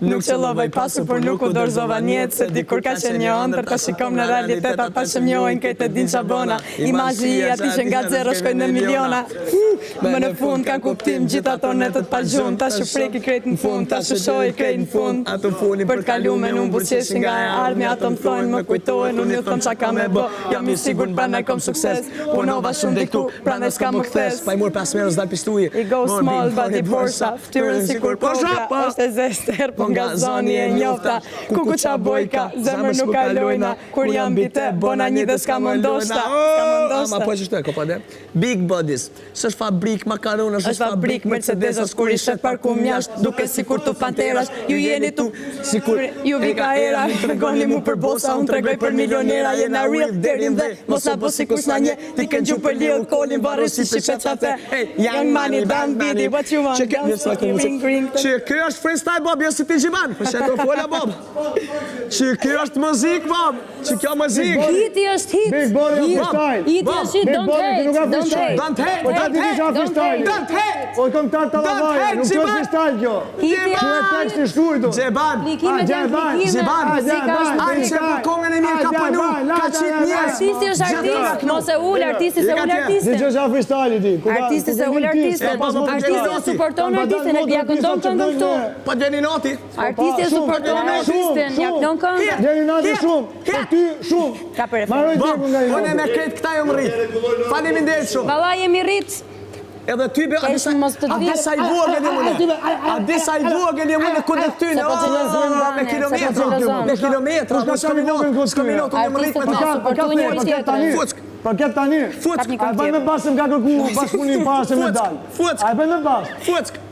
Nuk qëllovaj pasur, por nuk u dorëzova njetë, se dikur ka qenë një ëndër, ta shikom në realitet, ata që mnjohin këtë din qabona. Imazhi i ati që nga zero shkojnë në miliona. Më në fund kanë kuptim gjitha ato netët pa gjun, ta që preki krejt në fund, ta që shoj krejt në fund. Për t'kalume në buzqeshin nga e ardhmi, ato më thojnë, më kujtojnë, unë ju thëmë qa ka me bo. Jam i sigur prandaj kom sukses, punova shumë dhe këtu, prandaj s'ka më kthes. Pa i mor 5 merës dal pistuje. I go small, bati Porsche, ftyrën si kur kobra, është e zester, po nga zoni e njofta, kuku qa bojka, zemër nuk kalojna, kur jam bite, bona një dhe s'ka më ndoshta. Ma po e që shtu e kopade. Big Bodies, s'është fabrik makarona, është fabrik Mercedes-as, kur i shet parkum jasht, duke si kur të panteras, ju jeni tu, si kur ju vika era, tregoni mu për bosa, unë tregoj për milionera, jena real, derin dhe, mos na bo si kur s'na nje, ti kënë gju për lill, kolin barë si shqipe qafe, young money, down bidi, what you want, që kjo është freestyle, Bob, jo si ti gjiban, për që do fola, Bob, që kjo është muzik, Bob, që kjo muzik. Hiti është hit. Big Body është freestyle. Hiti është hit, don't hate. Don't hate. O kom tar të lavaja, nuk kjo është freestyle kjo. Hiti Kjo e tekst i shkujtu. Gjeban. Gjeban. Ai që për kongën e mirë ka panu, ka qitë njerës. Artisti është artist, mos e ull artisti se ull artistin. Dhe që është freestyle i ti. Artisti se ull artistin. Artisti e supporton artistin, e ja këndon këngën këtu. Pa djeni noti. Artisti e supporton artistin, ja këndon këngën. Djeni noti shumë, për ty shumë. Ka për e Maroj tjepun nga i Unë e me kretë këta jo më rritë. Faleminderit shumë. Valla jemi rrit. Edhe ty be, a disa i vogën e mune. A disa i vogën e mune këtë ty në me kilometra. Me kilometra, s'ka minut, unë e më rritë me ta. Fuck. Paket tani. Fuck. A bëj me basëm ka kërku bashkëpunim para se me dalë. Fuck. A bëj me basë. Fuck.